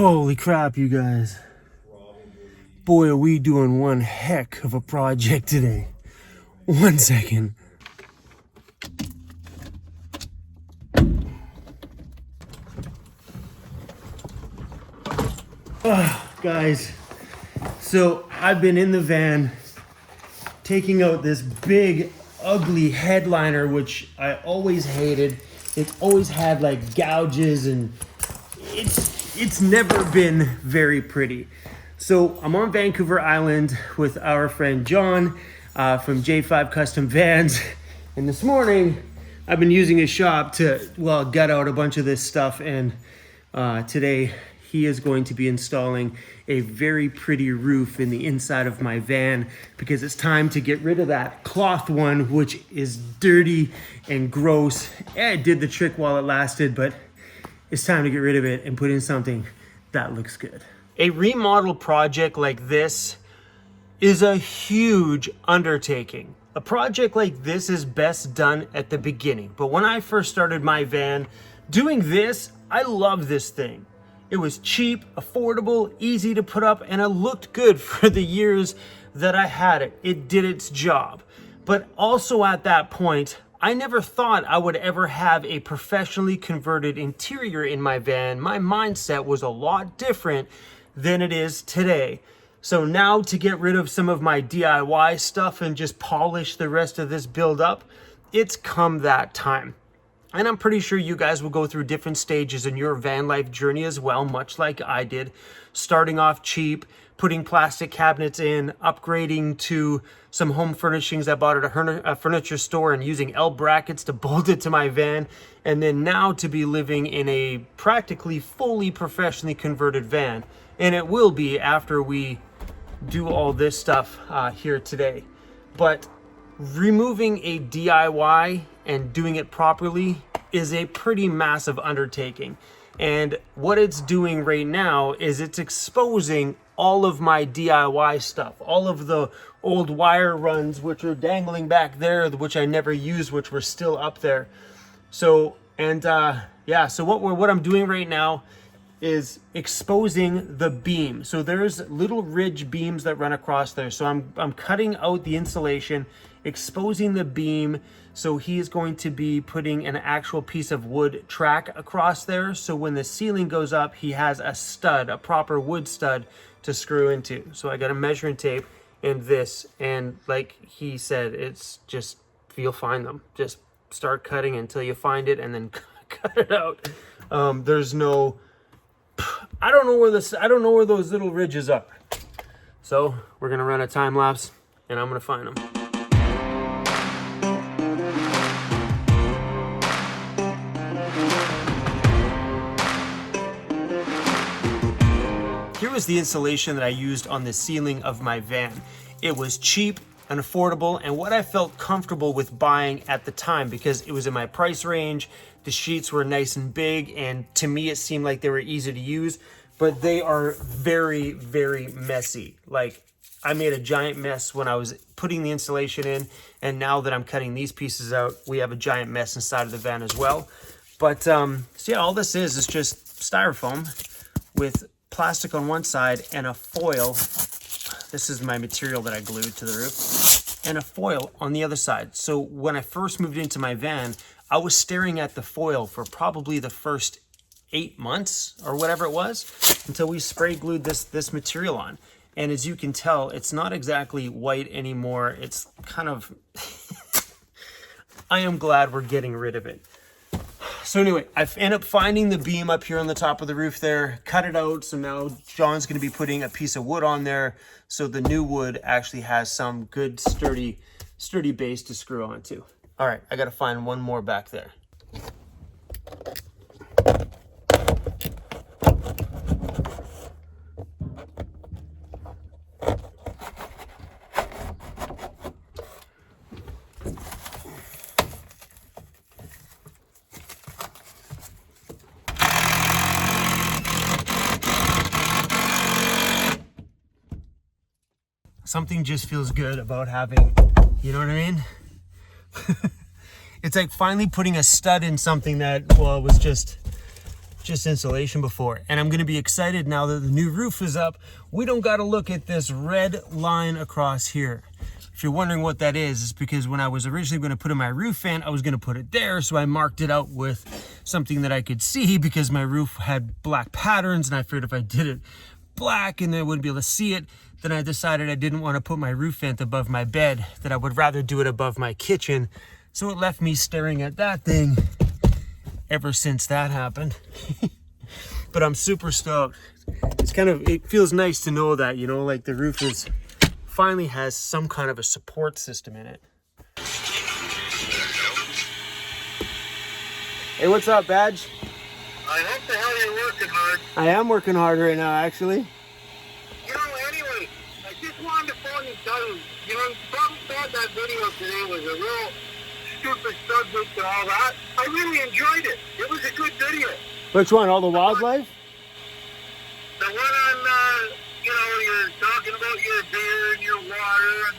Holy crap, you guys. Boy, are we doing one heck of a project today. 1 second. Guys, so I've been in the van taking out this big, ugly headliner, which I always hated. It's always had like gouges and it's never been very pretty. So I'm on Vancouver Island with our friend John from J5 Custom Vans. And this morning I've been using his shop to, well, gut out a bunch of this stuff. And today he is going to be installing a very pretty roof in the inside of my van because it's time to get rid of that cloth one, which is dirty and gross. It did the trick while it lasted, but it's time to get rid of it and put in something that looks good. A remodel project like this is a huge undertaking. A project like this is best done at the beginning. But when I first started my van, doing this, I love this thing. It was cheap, affordable, easy to put up, and it looked good for the years that I had it. It did its job. But also at that point, I never thought I would ever have a professionally converted interior in my van. My mindset was a lot different than it is today. So now to get rid of some of my DIY stuff and just polish the rest of this build up, it's come that time. And I'm pretty sure you guys will go through different stages in your van life journey as well, much like I did. Starting off cheap, putting plastic cabinets in, upgrading to some home furnishings I bought at a furniture store and using L brackets to bolt it to my van. And then now to be living in a practically fully professionally converted van. And it will be after we do all this stuff here today. But removing a DIY and doing it properly is a pretty massive undertaking. And what it's doing right now is it's exposing all of my DIY stuff, all of the old wire runs which are dangling back there, which I never used, which were still up there. So, and yeah, so what I'm doing right now is exposing the beam. So there's little ridge beams that run across there. So I'm cutting out the insulation, exposing the beam. So he is going to be putting an actual piece of wood track across there. So when the ceiling goes up, he has a stud, a proper wood stud to screw into. So I got a measuring tape and this, and like he said, it's just, you'll find them. Just start cutting until you find it and then cut it out. There's no, I don't know where those little ridges are. So we're gonna run a time lapse and I'm gonna find them. Here was the insulation that I used on the ceiling of my van. It was cheap and affordable and what I felt comfortable with buying at the time because it was in my price range. The sheets were nice and big, and to me it seemed like they were easy to use, but they are very, very messy. Like, I made a giant mess when I was putting the insulation in, and now that I'm cutting these pieces out, we have a giant mess inside of the van as well. But, so yeah, all this is just styrofoam with plastic on one side and a foil. This is my material that I glued to the roof, and a foil on the other side. So when I first moved into my van, I was staring at the foil for probably the first 8 months or whatever it was until we spray glued this material on. And as you can tell, it's not exactly white anymore. It's kind of, I am glad we're getting rid of it. So anyway, I end up finding the beam up here on the top of the roof there, cut it out. So now John's gonna be putting a piece of wood on there. So the new wood actually has some good sturdy base to screw onto. All right, I gotta find one more back there. Something just feels good about having, you know what I mean? It's like finally putting a stud in something that, well, it was just just insulation before. And I'm gonna be excited now that the new roof is up. We don't gotta look at this red line across here. If you're wondering what that is, it's because when I was originally gonna put in my roof fan, I was gonna put it there, so I marked it out with something that I could see because my roof had black patterns, and I figured if I did it black and I wouldn't be able to see it, then I decided I didn't want to put my roof vent above my bed, that I would rather do it above my kitchen. So it left me staring at that thing ever since that happened. But I'm super stoked. It feels nice to know that, you know, like the roof is finally has some kind of a support system in it. Hey, what's up, Badge? I hope the hell you're working hard. I am working hard right now, actually. You know, anyway, I just wanted to phone and tell you, you know, you probably thought that video today was a real stupid subject and all that. I really enjoyed it. It was a good video. Which one? All the wildlife? The one on, you know, you're talking about your beer and your water and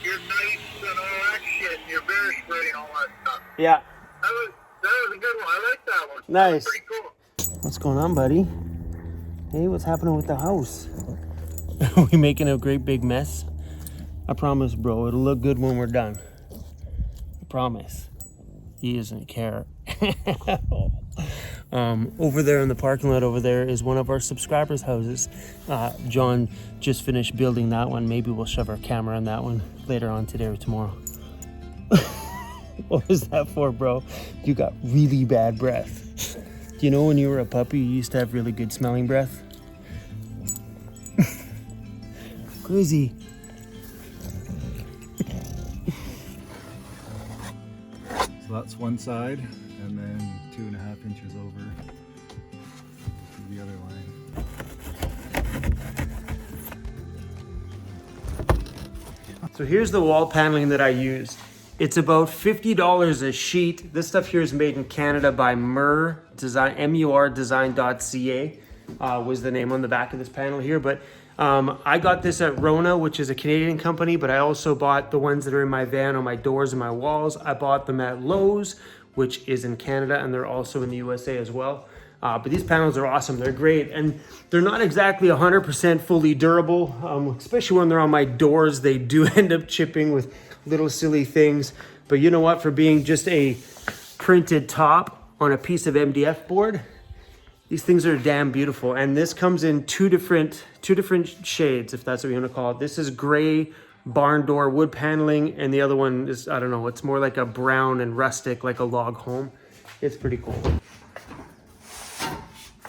your knives and all that shit, and your bear spray and all that stuff. Yeah. That was a good one. I like that one. Nice. That was pretty cool. What's going on, buddy? Hey, what's happening with the house? Are we making a great big mess? I promise, bro, it'll look good when we're done. I promise. He doesn't care. Over there in the parking lot over there is one of our subscribers' houses. John just finished building that one. Maybe we'll shove our camera on that one later on today or tomorrow. What was that for, bro? You got really bad breath. Do you know when you were a puppy, you used to have really good smelling breath? Crazy. So that's one side, and then 2.5 inches over to the other line. So here's the wall paneling that I used. It's about $50 a sheet. This stuff here is made in Canada by MUR Design, murdesign.ca was the name on the back of this panel here. But I got this at Rona, which is a Canadian company, but I also bought the ones that are in my van on my doors and my walls. I bought them at Lowe's, which is in Canada, and they're also in the USA as well. But these panels are awesome. They're great, and they're not exactly 100% fully durable, especially when they're on my doors. They do end up chipping with little silly things. But you know what? For being just a printed top on a piece of MDF board, these things are damn beautiful. And this comes in two different shades, if that's what you want to call it. This is gray barn door wood paneling, and the other one is, I don't know, it's more like a brown and rustic, like a log home. It's pretty cool.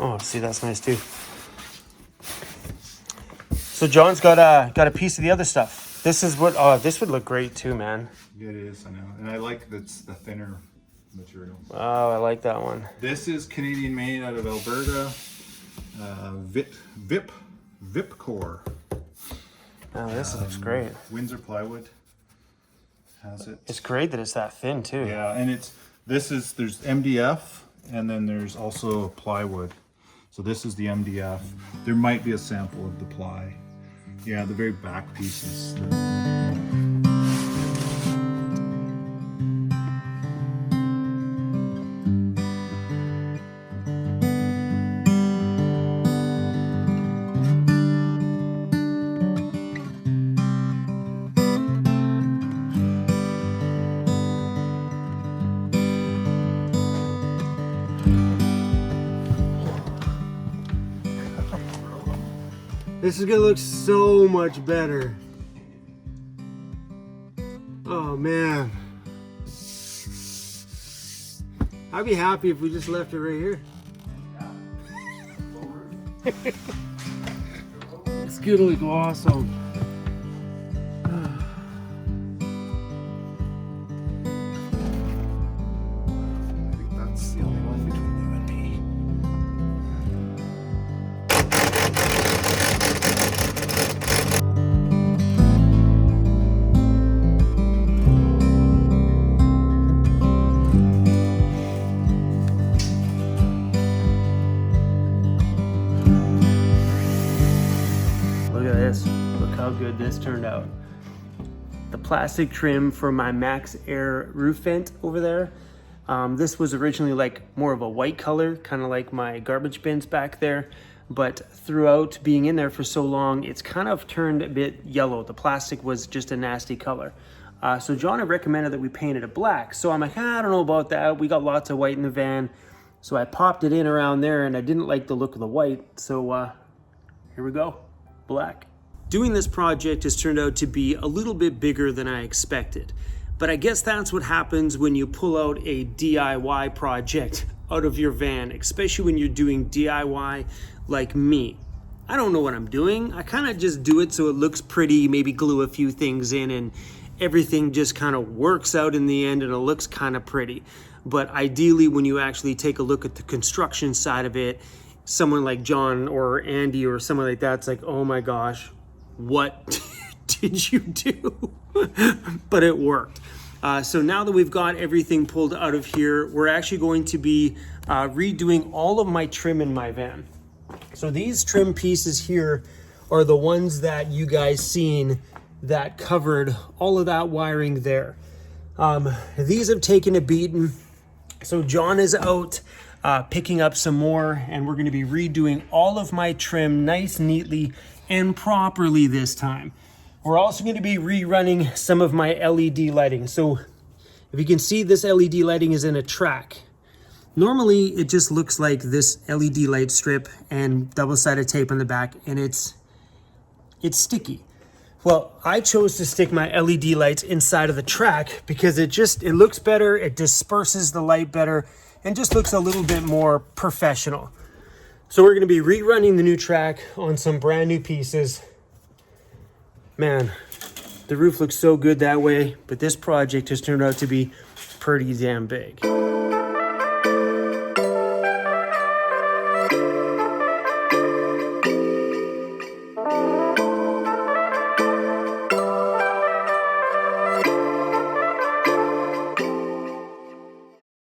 Oh, see, that's nice too. So John's got a piece of the other stuff. This is what, this would look great too, man. It is, I know. And I like the thinner material. Oh, I like that one. This is Canadian made out of Alberta. Vipcore. Oh, this looks great. Windsor plywood has it. It's great that it's that thin too. Yeah, and there's MDF, and then there's also plywood. So this is the MDF. There might be a sample of the ply. Yeah, the very back pieces. This is gonna look so much better. Oh man. I'd be happy if we just left it right here. It's gonna look awesome. I think that's the only one between you and me. Look how good this turned out. The plastic trim for my Max Air roof vent over there, This was originally like more of a white color, kind of like my garbage bins back there. But throughout being in there for so long, it's kind of turned a bit yellow. The plastic was just a nasty color. So John had recommended that we painted it black. So I'm like, I don't know about that. We got lots of white in the van. So I popped it in around there and I didn't like the look of the white. So here we go, black. Doing this project has turned out to be a little bit bigger than I expected. But I guess that's what happens when you pull out a DIY project out of your van, especially when you're doing DIY like me. I don't know what I'm doing. I kind of just do it so it looks pretty, maybe glue a few things in, and everything just kind of works out in the end and it looks kind of pretty. But ideally, when you actually take a look at the construction side of it, someone like John or Andy or someone like that's like, oh my gosh, what did you do? But it worked. So now that we've got everything pulled out of here, we're actually going to be redoing all of my trim in my van. So these trim pieces here are the ones that you guys seen that covered all of that wiring there. These have taken a beating. So John is out picking up some more, and we're going to be redoing all of my trim nice, neatly, and properly this time. We're also going to be rerunning some of my LED lighting. So if you can see, this LED lighting is in a track. Normally it just looks like this LED light strip and double-sided tape on the back, and it's sticky. Well, I chose to stick my LED lights inside of the track because it looks better, it disperses the light better, and just looks a little bit more professional. So we're going to be rerunning the new track on some brand new pieces. Man, the roof looks so good that way, but this project has turned out to be pretty damn big.